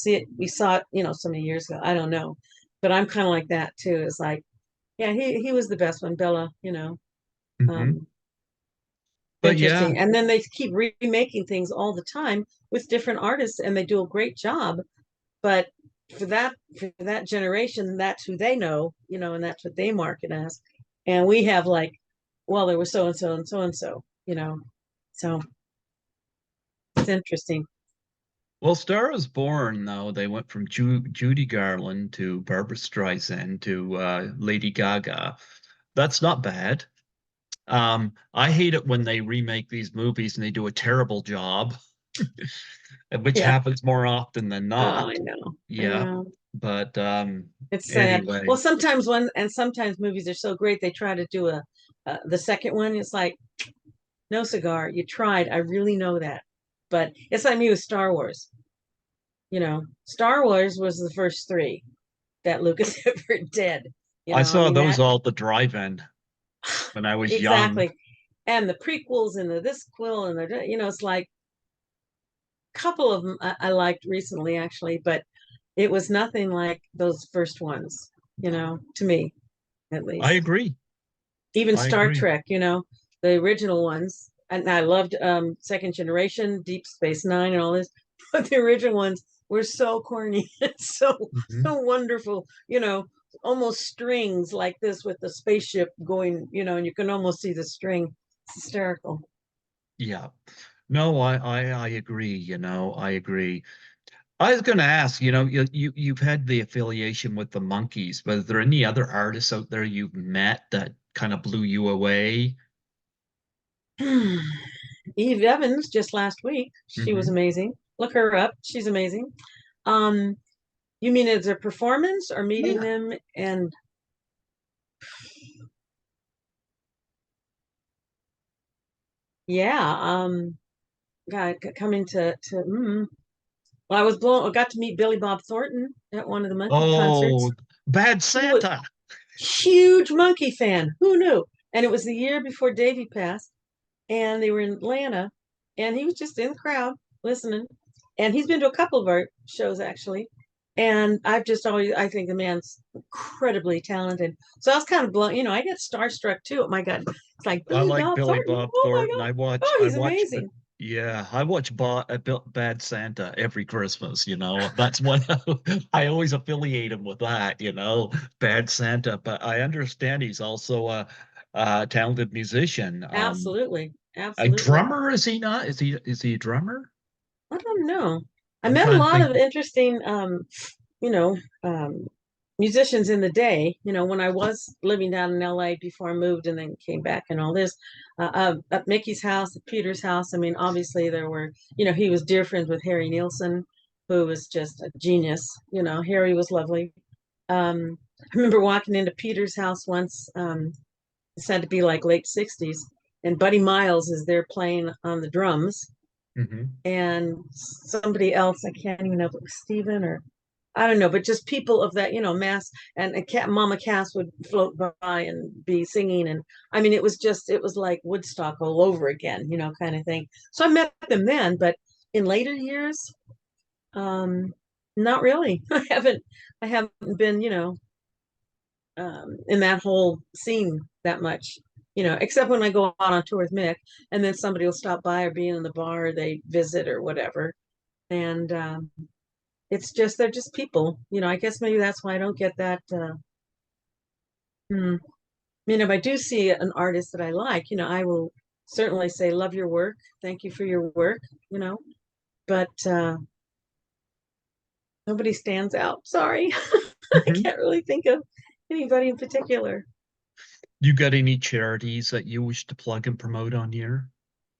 saw it, so many years ago. I don't know. But I'm kind of like that too. It's like, yeah, he was the best one, Bella, Hmm. um, But yeah, interesting. And then they keep remaking things all the time with different artists and they do a great job. But for that generation, that's who they know, and that's what they market as. And we have like, well, there was so and so and so and so. So it's interesting. well, Star is Born, though, they went from Judy Garland to Barbara Streisand to Lady Gaga. That's not bad. I hate it when they remake these movies and they do a terrible job, which Yeah. happens more often than Oh, not. I know. I Yeah. know. But It's sad. anyway, Well, sometimes movies are so great they try to do the second one. It's like, no cigar. You tried. I really know that. But it's like me with Star Wars. Star Wars was the first three that Lucas ever did. I I saw mean those that all at the drive-in when I was young. exactly. And the prequels and the this quill and it's like a couple of them I liked recently actually, but it was nothing like those first ones, to me at I least. agree. Even I Star agree. Trek, the original ones. And I loved Second Generation, Deep Space Nine, and all this. But the original ones were so corny. It's Hmm. so wonderful, almost strings like this with the spaceship going, and you can almost see the string. It's hysterical. Yeah. No, I agree, I agree. I was going to ask, you've had the affiliation with the Monkees, but is there any other artists out there you've met that kind of blew you away? Eve Evans just last week. She was Hmm. amazing. Look her up. She's amazing. Um, you mean as a performance or meeting Yeah. them? And yeah, God, coming well, I got to meet Billy Bob Thornton at one of the Monkey concerts. Oh, Bad He was Santa. huge Monkey fan. Who knew? And it was the year before Davy passed, and they were in Atlanta, and he was just in the crowd listening. And he's been to a couple of our shows actually. And I've just always, I think the man's incredibly talented. So I was kind of blown, I get starstruck too. Oh my God. It's like I Billy like Bob Billy Thornton. Bob Oh my Thornton. God. I watch, Oh, I he's watch, amazing. yeah, I watch Bad Santa every Christmas. That's what I always affiliate him with Bad Santa. But I understand he's also a talented musician. Absolutely. A Absolutely. drummer, is he not? Is he a drummer? I don't know. I I'm met a trying to lot think. of interesting, you know, musicians in the day, when I was living down in LA before I moved and then came back and all this, at Mickey's house, at Peter's house. I mean, obviously there were, he was dear friends with Harry Nielsen, who was just a genius. Harry was lovely. I remember walking into Peter's house once, it's had to be like late 60s, and Buddy Miles is there playing on the drums, Hmm. and somebody else, I can't even know if it was Steven or I don't know, but just people of that, mass, and Mama Cass would float by and be singing. And I mean, it was like Woodstock all over again, kind of thing. So I met them then, but in later years, um, not really. I haven't been, in that whole scene that much, except when I go out on tour with Mick, and then somebody will stop by or be in the bar, or they visit or whatever. And it's just they're just people. I guess maybe that's why I don't get that. Hmm. If I do see an artist that I like, I will certainly say, "Love your work. Thank you for your work." But nobody stands out. Sorry, I Hmm. can't really think of anybody in particular. You got any charities that you wish to plug and promote on here?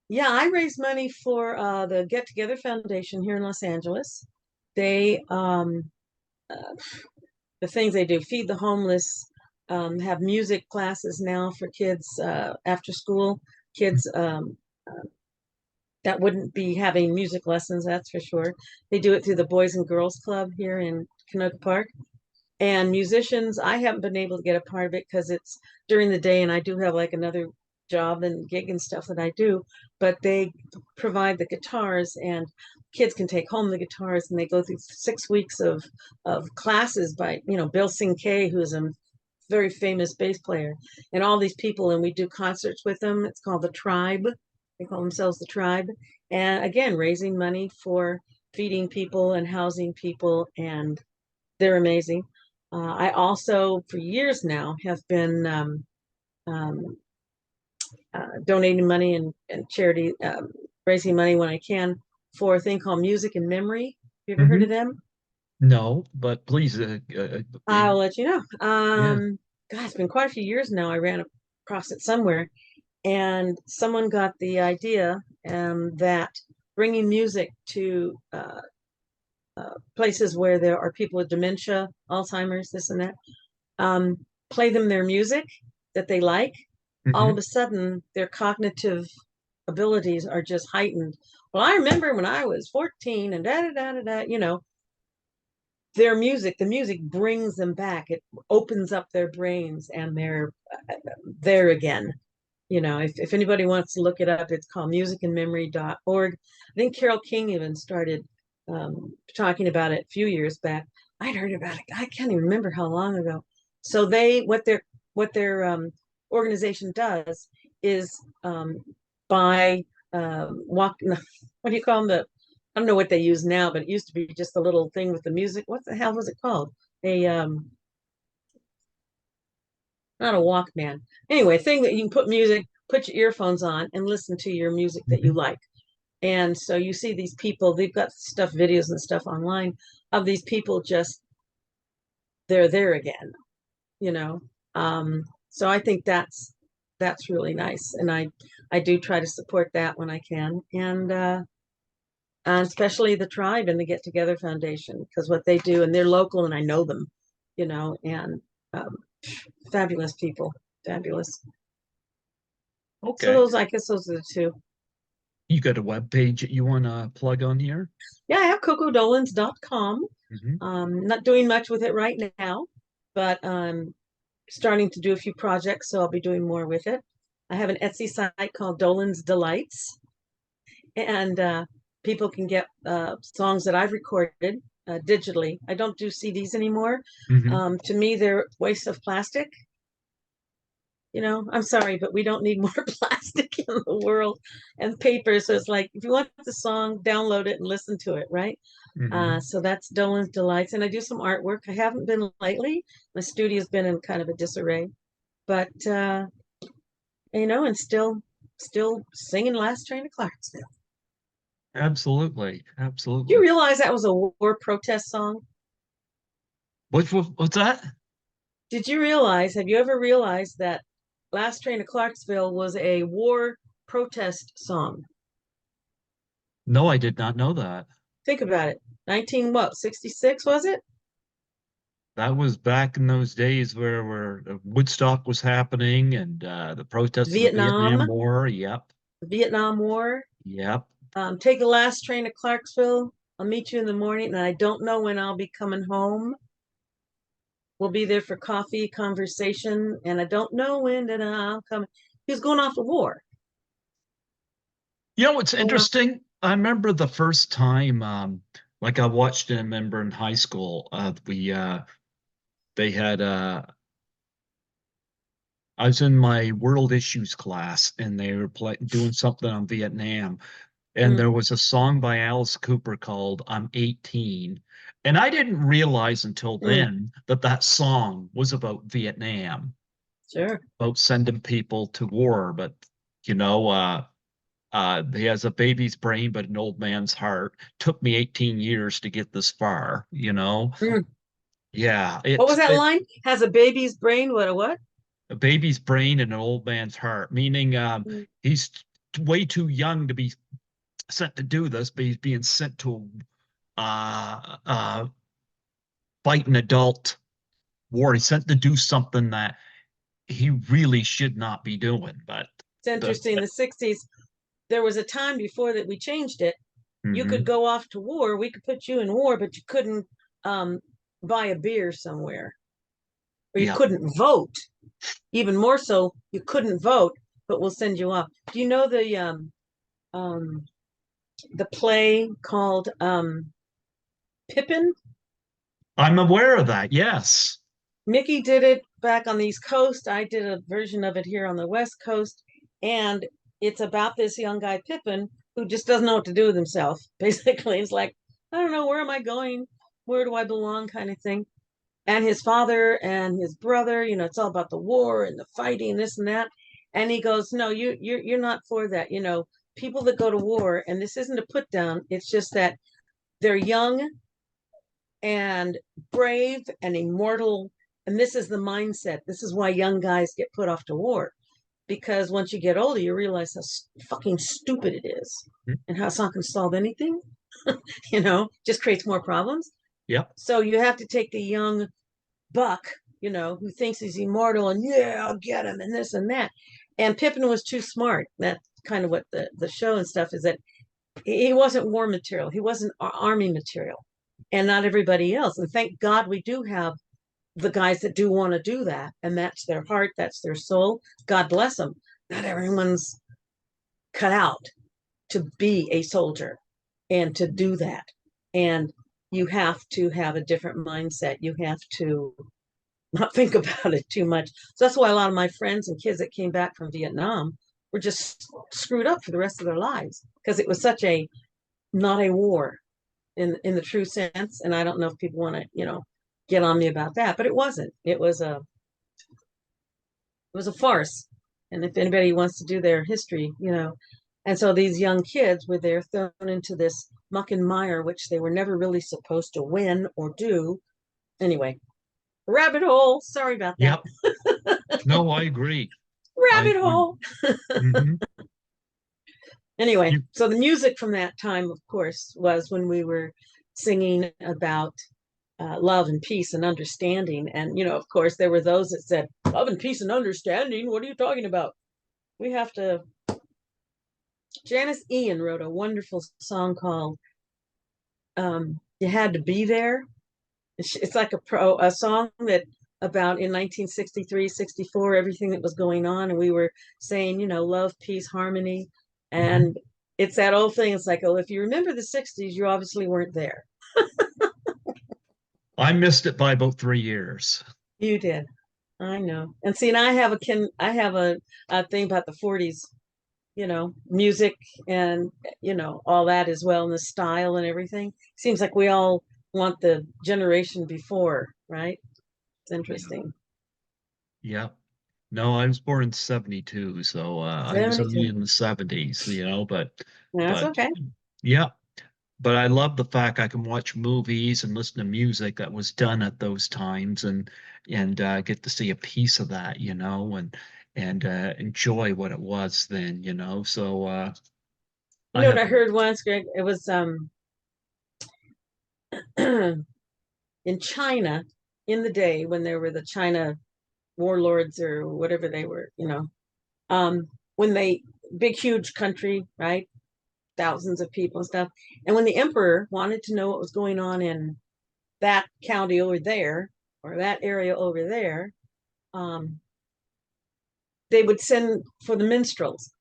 Yeah, I raise money for the Get Together Foundation here in Los Angeles. They uh, the things they do: feed the homeless, have music classes now for kids after school. Kids that wouldn't be having music lessons, that's for sure. They do it through the Boys and Girls Club here in Canoga Park. And musicians, I haven't been able to get a part of it because it's during the day and I do have like another job and gig and stuff that I do, but they provide the guitars and kids can take home the guitars and they go through 6 weeks of classes by, Bill Cinquet, who's a very famous bass player, and all these people, and we do concerts with them. It's called the Tribe. They call themselves the Tribe. And again, raising money for feeding people and housing people, and they're amazing. I also, for years now, have been um, donating money and charity, raising money when I can for a thing called Music and Memory. Have you ever heard Hmm. of them? No, but please, I'll let you know. yeah. God, it's been quite a few years now. I ran across it somewhere, and someone got the idea that bringing music to places where there are people with dementia, Alzheimer's, this and that, play them their music that they like, all of Hmm. a sudden their cognitive abilities are just heightened. Well, I remember when I was 14 and da da da da da, the music brings them back. It opens up their brains and they're there again. If anybody wants to look it up, it's called musicandmemory.org. I think Carole King even started talking about it a few years back. I'd heard about it. I can't even remember how long ago. So what their organization does is buy walk. What do you call them? I don't know what they use now, but it used to be just a little thing with the music. What the hell was it called? A Not a Walkman. Anyway, thing that you can put your earphones on and listen to your music that you Hmm. like. And so you see these people, they've got stuff, videos and stuff online of these people just, they're there again, you know. So I think that's really nice. And I do try to support that when I can. And especially the tribe and the Get Together Foundation, because what they do, and they're local and I know them, you know, and um, fabulous people, fabulous. So Okay. those, I guess those are the two. You got a web page that you want to plug on here? Yeah, I have cocodolens.com. Hmm. Not doing much with it right now, but starting to do a few projects, so I'll be doing more with it. I have an Etsy site called Dolenz Delights, and people can get songs that I've recorded digitally. I don't do CDs anymore. Hmm. To me, they're waste of plastic. You know, I'm sorry, but we don't need more plastic in the world and paper. So it's like, if you want the song, download it and listen to it, right? Hmm. So that's Dolan's Delights. And I do some artwork. I haven't been lately. My studio's been in kind of a disarray, but you know, and still singing Last Train to Clarksville. Absolutely. Do you Absolutely. realize that was a war protest song? What's that? Did you realize, have you ever realized that Last Train to Clarksville was a war protest song? No, I did not know that. Think about it. 19 what? 66 was it? That was back in those days where Woodstock was happening and the protests of the Vietnam Vietnam, War. Yep. Vietnam War. Yep. Take the last train to Clarksville. I'll meet you in the morning, and I don't know when I'll be coming home. We'll be there for coffee, conversation, and I don't know when that I'll come. He was going off to war. You know what's You know, interesting? I remember the first time, like I watched and remember in high school, we they had I was in my world issues class and they were doing something on Vietnam. And mm, there was a song by Alice Cooper called I'm 18. And I didn't realize until mm, then that that song was about Vietnam, sure. about sending people to war. But, you know, he has a baby's brain, but an old man's heart. Took me 18 years to get this far, you know? Mm. Yeah, What was that it line? Has a baby's brain. What a what? a baby's brain and an old man's heart, meaning Mm. he's way too young to be sent to do this, but he's being sent to fight an adult war. He's sent to do something that he really should not be doing. But It's the interesting. In the 60s, there was a time before that we changed it. You could Mhm. go off to war. We could put you in war, but you couldn't um, buy a beer somewhere, or you Yeah, couldn't vote. Even more so, you couldn't vote, but we'll send you off. Do you know um, the play called Pippin? I'm aware of that. Yes. Mickey did it back on the East Coast. I did a version of it here on the West Coast, and it's about this young guy Pippin who just doesn't know what to do with himself. Basically, it's like, I don't know, where am I going? Where do I belong? Kind of thing. And his father and his brother, you know, it's all about the war and the fighting, this and that. And he goes, no, you're not for that. You know, people that go to war, and this isn't a put down. It's just that they're young and brave and immortal. And this is the mindset. This is why young guys get put off to war. Because once you get older, you realize how fucking stupid it is and how it's not going to solve anything, you know, just creates more problems. Yep. So you have to take the young buck, you know, who thinks he's immortal and yeah, I'll get him and this and that. And Pippin was too smart. That's kind of what the show and stuff is, that he wasn't war material. He wasn't army material, and not everybody else. And thank God we do have the guys that do want to do that, and that's their heart, that's their soul. God bless them. Not everyone's cut out to be a soldier and to do that. And you have to have a different mindset. You have to not think about it too much. So that's why a lot of my friends and kids that came back from Vietnam were just screwed up for the rest of their lives because it was such a not a war in the true sense. And I don't know if people want to, you know, get on me about that, but it wasn't. It was a farce. And if anybody wants to do their history, you know, And so these young kids were there thrown into this muck and mire, which they were never really supposed to win or do. Anyway, rabbit hole. Sorry about that. Yep. No, I agree. I Rabbit agree. hole. Hmm. Anyway, You, so the music from that time, of course, was when we were singing about love and peace and understanding. And, of course, there were those that said, love and peace and understanding. What are you talking about? We have to. Janice Ian wrote a wonderful song called You Had to Be There. It's like a song that about in 1963, 64, everything that was going on. And we were saying, love, peace, harmony. mhm. And it's that old thing. It's like, oh, if you remember the 60s, you obviously weren't there. I missed it by about 3 years. You did. I know. And see, and I have a thing about the 40s, music and, all that as well, and the style and everything. Seems like we all want the generation before, right? It's Yeah. interesting. Yeah. No, I was born in 72, so I was only 72. in the 70s, That's but okay. yeah, but I love the fact I can watch movies and listen to music that was done at those times and get to see a piece of that, and enjoy what it was then, So You I know what have I heard once, Greg? It was in China in the day when there were the China warlords or whatever they were, um, when they big huge country, right? Thousands of people and stuff. And when the emperor wanted to know what was going on in that county over there or that area over there, um, they would send for the minstrels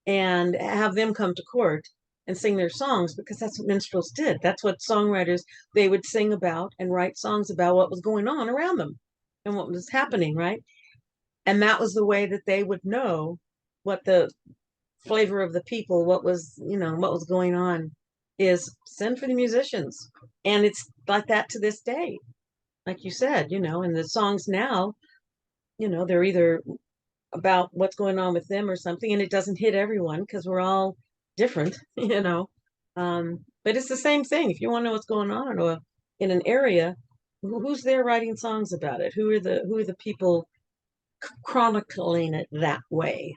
and have them come to court and sing their songs because that's what minstrels did. That's what songwriters they would sing about and write songs about what was going on around them and what was happening, right? And that was the way that they would know what the flavor of the people, what was going on is send for the musicians. And it's like that to this day. Like you said, and the songs now, they're either about what's going on with them or something, and it doesn't hit everyone because we're all different, But it's the same thing. If you want to know what's going on or in an area, who's there writing songs about it? Who are the people chronicling it that way?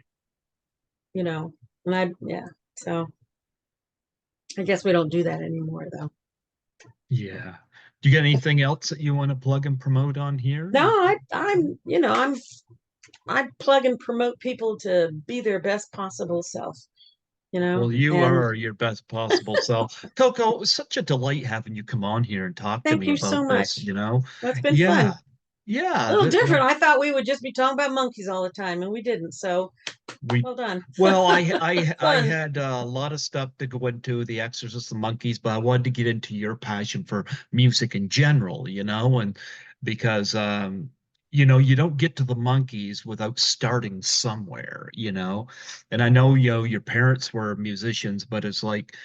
You know, and yeah. So I guess we don't do that anymore, though. Yeah. Do you got anything else that you want to plug and promote on here? No, I plug and promote people to be their best possible self, Well, you and are your best possible self. Coco, it was such a delight having you come on here and talk to thank me you so about this, much. That's been Yeah. fun. A Yeah. little different. I thought we would just be talking about monkeys all the time, and we didn't. So We well done. well, I Fun. had a lot of stuff to go into the Exorcist, the Monkees, but I wanted to get into your passion for music in general, and because you don't get to the Monkees without starting somewhere, And I know, your parents were musicians, but it's like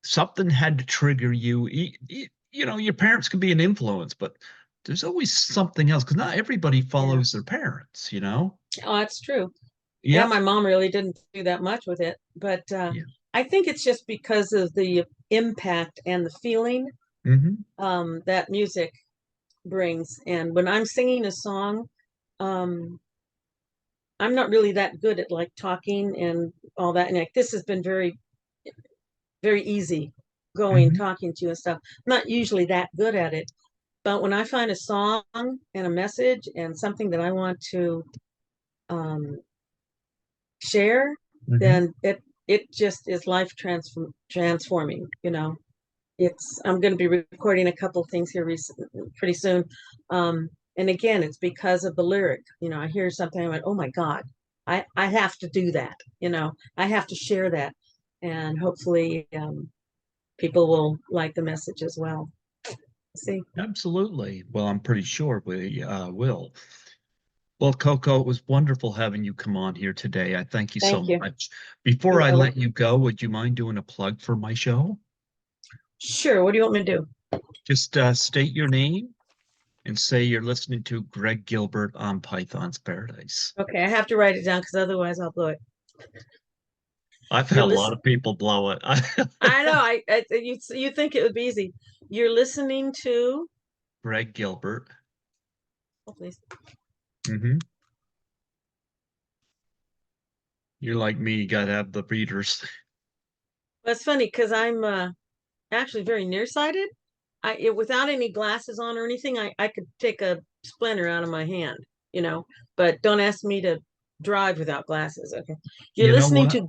something had to trigger you. Your parents can be an influence, but there's always something else because not everybody Yeah. follows their parents. Oh, that's true. Yeah, Yep. my mom really didn't do that much with it, but Yeah. I think it's just because of the impact and the feeling Hmm. that music brings. And when I'm singing a song, um, I'm not really that good at like talking and all that. And like this has been very, very easy going, Hmm. talking to you and stuff. I'm not usually that good at it. But when I find a song and a message and something that I want to um, share, Hmm. then it just is life transforming. I'm going to be recording a couple of things here pretty soon. And again, it's because of the lyric. I hear something, I went, oh my God, I have to do that. I have to share that. And hopefully people will like the message as well. See, Absolutely. Well, I'm pretty sure we will. Well, Coco, it was wonderful having you come on here today. I thank you so thank you. much. Before You're I let welcome. you go, would you mind doing a plug for my show? Sure. What do you want me to do? Just state your name and say you're listening to Greg Gilbert on Python's Paradise. Okay, I have to write it down because otherwise I'll blow it. I've had You're a lot listening. of people blow it. I know. You think it would be easy. You're listening to. Greg Gilbert. Oh, please. Hmm. You're like me, you gotta have the readers. That's funny because I'm actually very nearsighted. Without any glasses on or anything, I could take a splinter out of my hand, you know. But don't ask me to drive without glasses. Okay. You're You know listening what? to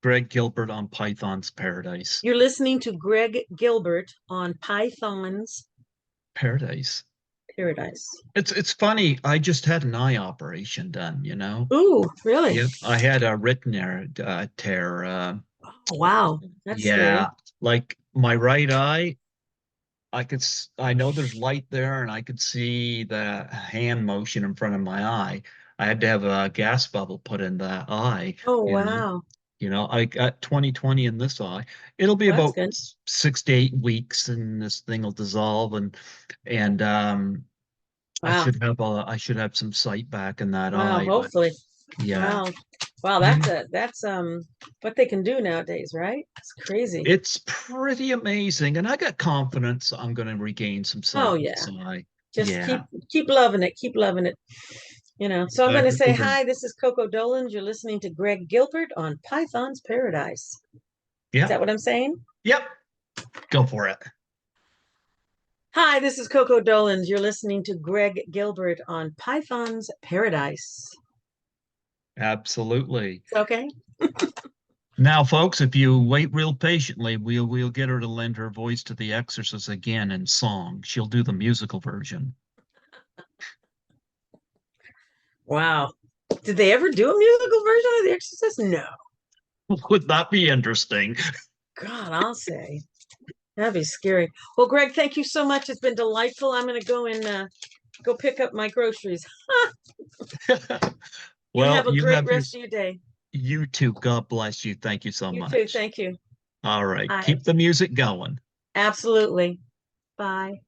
Greg Gilbert on Python's Paradise. you're listening to Greg Gilbert on Python's Paradise. Paradise. It's funny. I just had an eye operation done, you know. Ooh, really? Yep. I had a retina tear. Oh, wow. That's Yeah, scary. like my right eye, I know there's light there and I could see the hand motion in front of my eye. I had to have a gas bubble put in that eye, Oh, you know. wow. I got 20/20 in this eye. It'll be Well, that's about good. 6 to 8 weeks and this thing will dissolve and Wow. I should have some sight back in that Wow. eye, but Hopefully. yeah. Wow. Wow, Mhm. that's what they can do nowadays, right? It's crazy. It's pretty amazing. And I got confidence I'm going to regain some Oh sight in yeah. this eye. Just Yeah. keep loving it. Keep loving it. You know. So I'm Back going to with the say word. hi. This is Coco Dolenz. You're listening to Greg Gilbert on Python's Paradise. Is that Yep. what I'm saying? Yep. Go for it. Hi, this is Coco Dolenz. You're listening to Greg Gilbert on Python's Paradise. Absolutely. Okay. Now, folks, if you wait real patiently, we'll get her to lend her voice to the Exorcist again in song. She'll do the musical version. Wow. Did they ever do a musical version of The Exorcist? No. Would that be interesting? God, I'll say. That'd be scary. Well, Greg, thank you so much. It's been delightful. I'm going to go and go pick up my groceries. You Well, have a great rest of your day. you too. God bless you. Thank you so You too. much. Thank you. All right. Bye. Keep the music going. Absolutely. Bye.